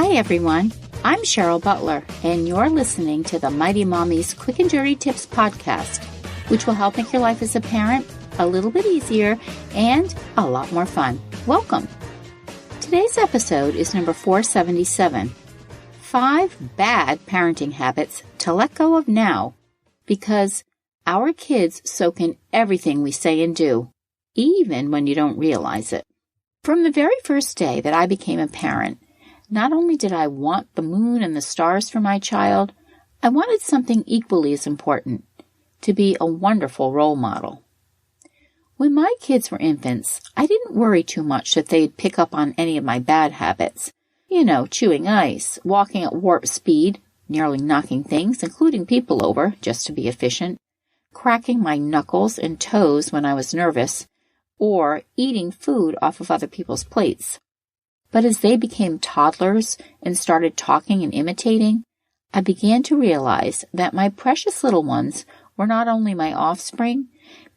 Hi, everyone. I'm Cheryl Butler, and you're listening to the Mighty Mommy's Quick and Dirty Tips podcast, which will help make your life as a parent a little bit easier and a lot more fun. Welcome. Today's episode is number 477, 5 Bad Parenting Habits to Let Go of Now, because our kids soak in everything we say and do, even when you don't realize it. From the very first day that I became a parent, not only did I want the moon and the stars for my child, I wanted something equally as important, to be a wonderful role model. When my kids were infants, I didn't worry too much that they'd pick up on any of my bad habits. Chewing ice, walking at warp speed, nearly knocking things, including people over, just to be efficient, cracking my knuckles and toes when I was nervous, or eating food off of other people's plates. But as they became toddlers and started talking and imitating, I began to realize that my precious little ones were not only my offspring,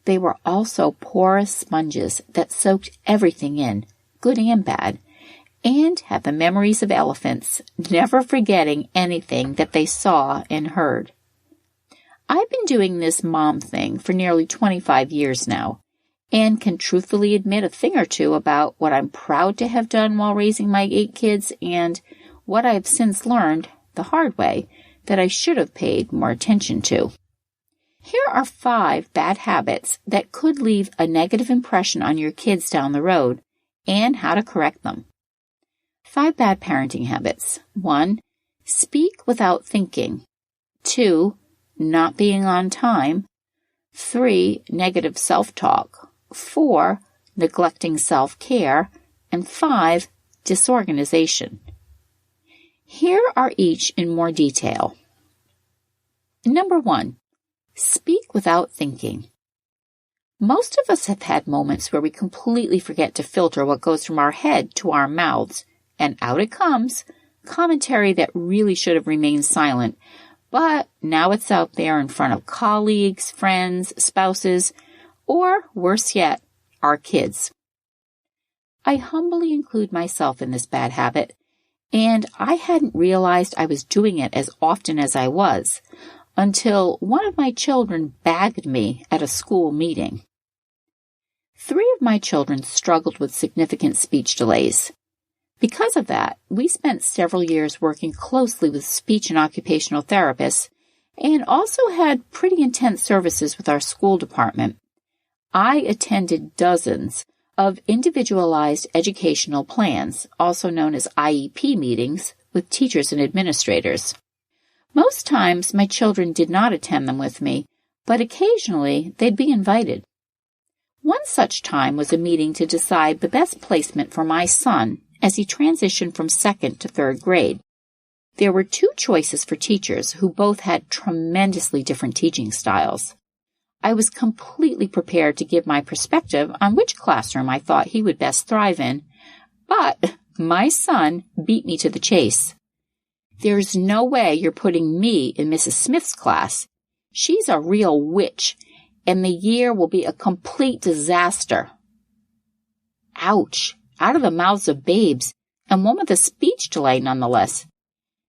they were also porous sponges that soaked everything in, good and bad, and had the memories of elephants, never forgetting anything that they saw and heard. I've been doing this mom thing for nearly 25 years now, and can truthfully admit a thing or two about what I'm proud to have done while raising my 8 kids and what I have since learned, the hard way, that I should have paid more attention to. Here are 5 bad habits that could leave a negative impression on your kids down the road and how to correct them. 5 bad parenting habits. 1. Speak without thinking. 2. Not being on time. 3. Negative self-talk. 4. Neglecting self-care. And 5. Disorganization. Here are each in more detail. Number 1. Speak without thinking. Most of us have had moments where we completely forget to filter what goes from our head to our mouths, and out it comes, commentary that really should have remained silent, but now it's out there in front of colleagues, friends, spouses, or, worse yet, our kids. I humbly include myself in this bad habit, and I hadn't realized I was doing it as often as I was, until one of my children bagged me at a school meeting. 3 of my children struggled with significant speech delays. Because of that, we spent several years working closely with speech and occupational therapists, and also had pretty intense services with our school department. I attended dozens of individualized educational plans, also known as IEP meetings, with teachers and administrators. Most times my children did not attend them with me, but occasionally they'd be invited. One such time was a meeting to decide the best placement for my son as he transitioned from 2nd to 3rd grade. There were 2 choices for teachers who both had tremendously different teaching styles. I was completely prepared to give my perspective on which classroom I thought he would best thrive in, but my son beat me to the chase. "There's no way you're putting me in Mrs. Smith's class. She's a real witch, and the year will be a complete disaster." Ouch! Out of the mouths of babes, and one with a speech delay nonetheless.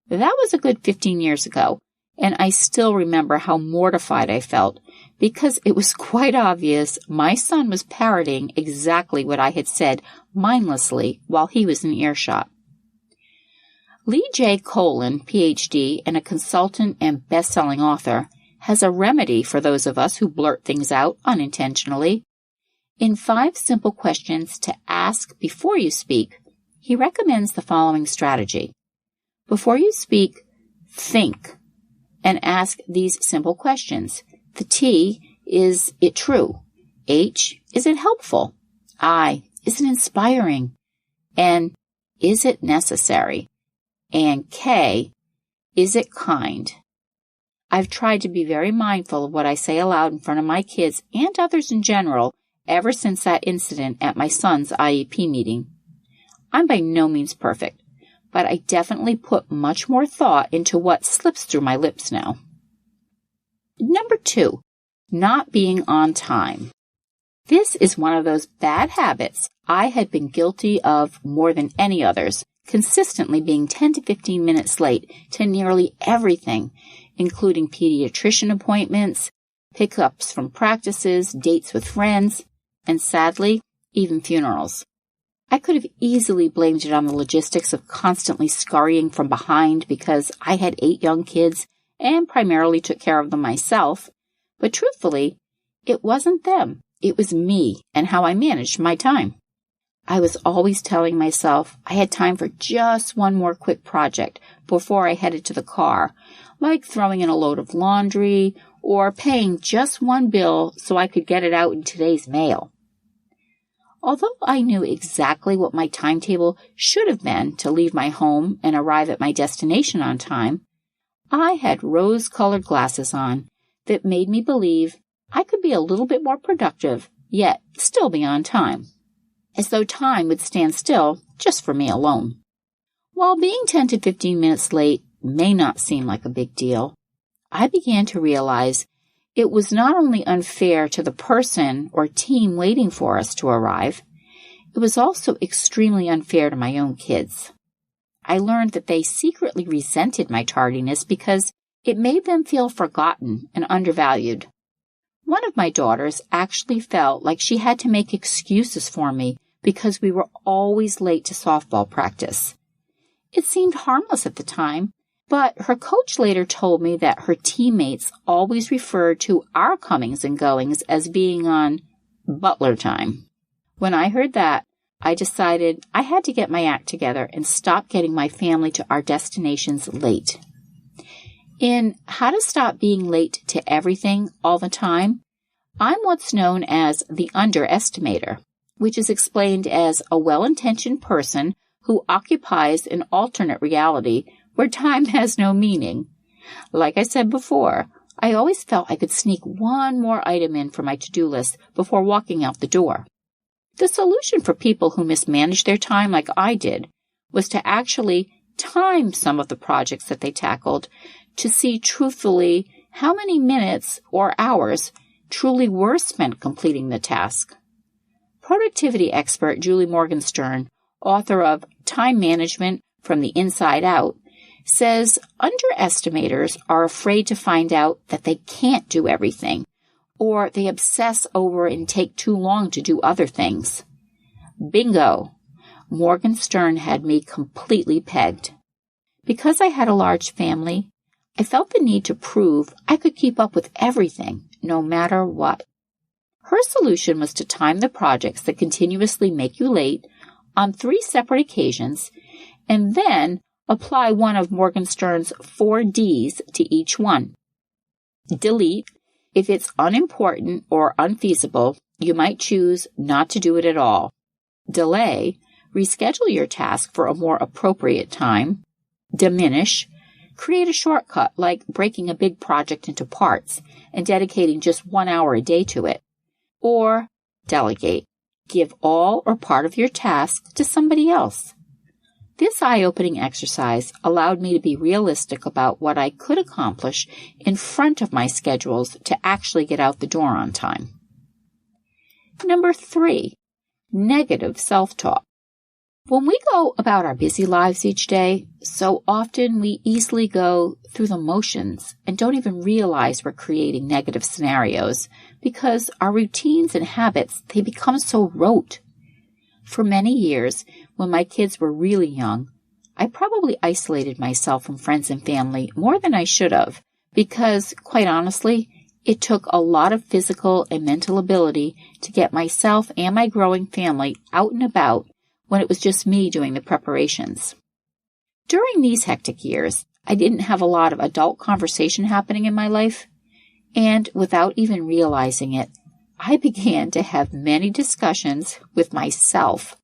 That was a good 15 years ago, and I still remember how mortified I felt, because it was quite obvious my son was parroting exactly what I had said mindlessly while he was in earshot. Lee J. Colin, Ph.D., and a consultant and best-selling author, has a remedy for those of us who blurt things out unintentionally. In 5 simple questions to ask before you speak, he recommends the following strategy. Before you speak, think, and ask these simple questions. The T, is it true? H, is it helpful? I, is it inspiring? N, is it necessary? And K, is it kind? I've tried to be very mindful of what I say aloud in front of my kids and others in general ever since that incident at my son's IEP meeting. I'm by no means perfect, but I definitely put much more thought into what slips through my lips now. Number 2, not being on time. This is one of those bad habits I had been guilty of more than any others, consistently being 10 to 15 minutes late to nearly everything, including pediatrician appointments, pickups from practices, dates with friends, and sadly, even funerals. I could have easily blamed it on the logistics of constantly scurrying from behind because I had 8 young kids and primarily took care of them myself, but truthfully, it wasn't them. It was me and how I managed my time. I was always telling myself I had time for just one more quick project before I headed to the car, like throwing in a load of laundry or paying just one bill so I could get it out in today's mail. Although I knew exactly what my timetable should have been to leave my home and arrive at my destination on time, I had rose-colored glasses on that made me believe I could be a little bit more productive, yet still be on time, as though time would stand still just for me alone. While being 10 to 15 minutes late may not seem like a big deal, I began to realize it was not only unfair to the person or team waiting for us to arrive, it was also extremely unfair to my own kids. I learned that they secretly resented my tardiness because it made them feel forgotten and undervalued. One of my daughters actually felt like she had to make excuses for me because we were always late to softball practice. It seemed harmless at the time, but her coach later told me that her teammates always referred to our comings and goings as being on Butler time. When I heard that, I decided I had to get my act together and stop getting my family to our destinations late. In How to Stop Being Late to Everything All the Time, I'm what's known as the underestimator, which is explained as a well-intentioned person who occupies an alternate reality where time has no meaning. Like I said before, I always felt I could sneak one more item in for my to-do list before walking out the door. The solution for people who mismanage their time like I did was to actually time some of the projects that they tackled to see truthfully how many minutes or hours truly were spent completing the task. Productivity expert Julie Morgenstern, author of Time Management from the Inside Out, says underestimators are afraid to find out that they can't do everything, or they obsess over and take too long to do other things. Bingo! Morgenstern had me completely pegged. Because I had a large family, I felt the need to prove I could keep up with everything, no matter what. Her solution was to time the projects that continuously make you late on 3 separate occasions, and then apply one of Morgenstern's 4 Ds to each one. Delete. If it's unimportant or unfeasible, you might choose not to do it at all. Delay. Reschedule your task for a more appropriate time. Diminish. Create a shortcut like breaking a big project into parts and dedicating just 1 hour a day to it. Or delegate. Give all or part of your task to somebody else. This eye-opening exercise allowed me to be realistic about what I could accomplish in front of my schedules to actually get out the door on time. Number 3, negative self-talk. When we go about our busy lives each day, so often we easily go through the motions and don't even realize we're creating negative scenarios because our routines and habits, they become so rote. For many years, when my kids were really young, I probably isolated myself from friends and family more than I should have because, quite honestly, it took a lot of physical and mental ability to get myself and my growing family out and about when it was just me doing the preparations. During these hectic years, I didn't have a lot of adult conversation happening in my life, and without even realizing it, I began to have many discussions with myself.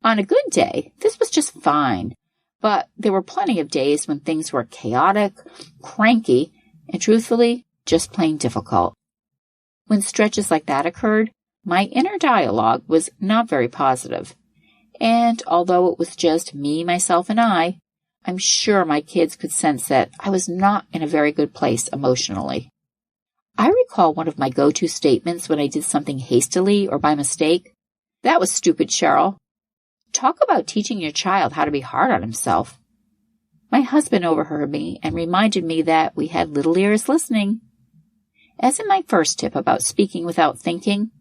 On a good day, this was just fine, but there were plenty of days when things were chaotic, cranky, and truthfully, just plain difficult. When stretches like that occurred, my inner dialogue was not very positive. And although it was just me, myself, and I'm sure my kids could sense that I was not in a very good place emotionally. I recall one of my go-to statements when I did something hastily or by mistake. That was stupid, Cheryl. Talk about teaching your child how to be hard on himself. My husband overheard me and reminded me that we had little ears listening. As in my first tip about speaking without thinking,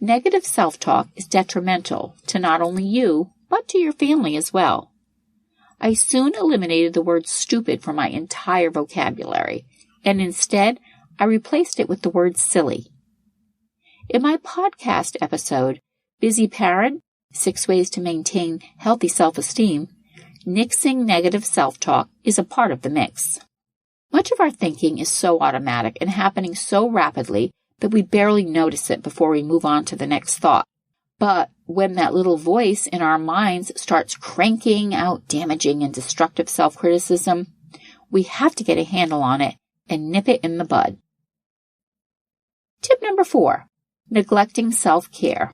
negative self-talk is detrimental to not only you, but to your family as well. I soon eliminated the word stupid from my entire vocabulary, and instead I replaced it with the word silly. In my podcast episode, Busy Parent, 6 Ways to Maintain Healthy Self-Esteem, nixing negative self-talk is a part of the mix. Much of our thinking is so automatic and happening so rapidly that we barely notice it before we move on to the next thought. But when that little voice in our minds starts cranking out damaging and destructive self-criticism, we have to get a handle on it and nip it in the bud. Tip number 4, neglecting self-care.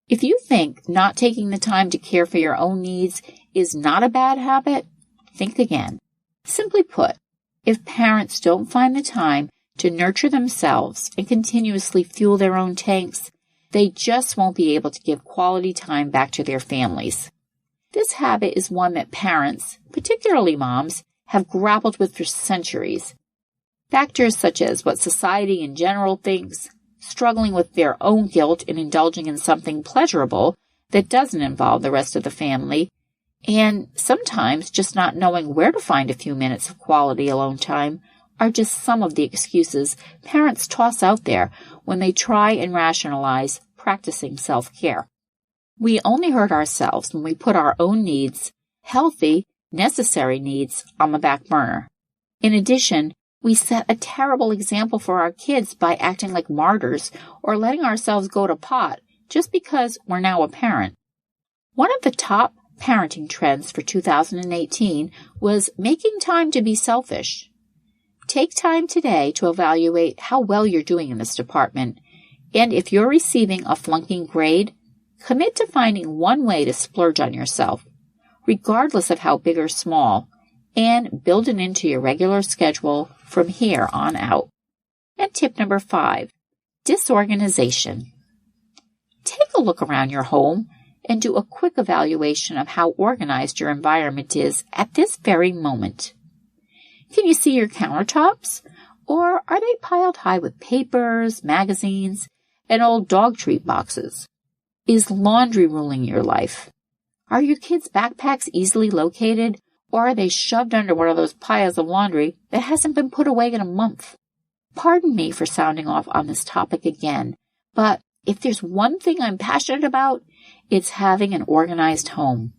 If you think not taking the time to care for your own needs is not a bad habit, think again. Simply put, if parents don't find the time to nurture themselves and continuously fuel their own tanks, they just won't be able to give quality time back to their families. This habit is one that parents, particularly moms, have grappled with for centuries. Factors such as what society in general thinks, struggling with their own guilt in indulging in something pleasurable that doesn't involve the rest of the family, and sometimes just not knowing where to find a few minutes of quality alone time are just some of the excuses parents toss out there when they try and rationalize practicing self-care. We only hurt ourselves when we put our own needs, healthy, necessary needs, on the back burner. In addition, we set a terrible example for our kids by acting like martyrs or letting ourselves go to pot just because we're now a parent. One of the top parenting trends for 2018 was making time to be selfish. Take time today to evaluate how well you're doing in this department, and if you're receiving a flunking grade, commit to finding one way to splurge on yourself, regardless of how big or small, and build it into your regular schedule from here on out. And tip number 5, disorganization. Take a look around your home and do a quick evaluation of how organized your environment is at this very moment. Can you see your countertops? Or are they piled high with papers, magazines, and old dog treat boxes? Is laundry ruling your life? Are your kids' backpacks easily located, or are they shoved under one of those piles of laundry that hasn't been put away in a month? Pardon me for sounding off on this topic again, but if there's one thing I'm passionate about, it's having an organized home.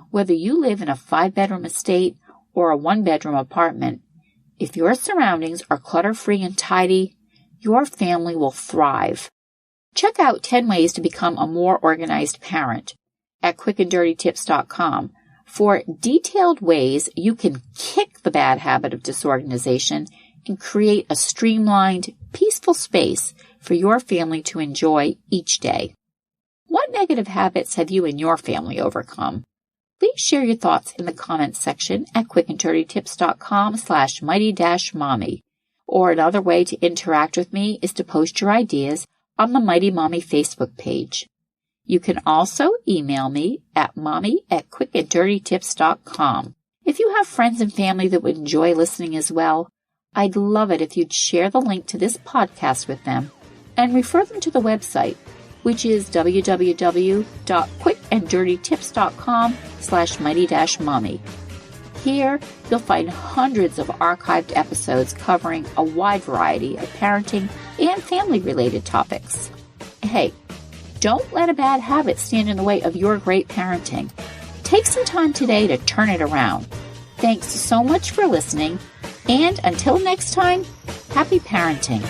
Whether you live in a 5-bedroom estate or a 1-bedroom apartment, if your surroundings are clutter-free and tidy, your family will thrive. Check out 10 Ways to Become a More Organized Parent at quickanddirtytips.com for detailed ways you can kick the bad habit of disorganization and create a streamlined, peaceful space for your family to enjoy each day. What negative habits have you and your family overcome? Please share your thoughts in the comments section at quickanddirtytips.com/mighty-mommy. Or another way to interact with me is to post your ideas on the Mighty Mommy Facebook page. You can also email me at mommy@quickanddirtytips.com. If you have friends and family that would enjoy listening as well, I'd love it if you'd share the link to this podcast with them and refer them to the website, which is www.quickanddirtytips.com/mighty-mommy. Here, you'll find hundreds of archived episodes covering a wide variety of parenting and family-related topics. Hey, don't let a bad habit stand in the way of your great parenting. Take some time today to turn it around. Thanks so much for listening, and until next time, happy parenting.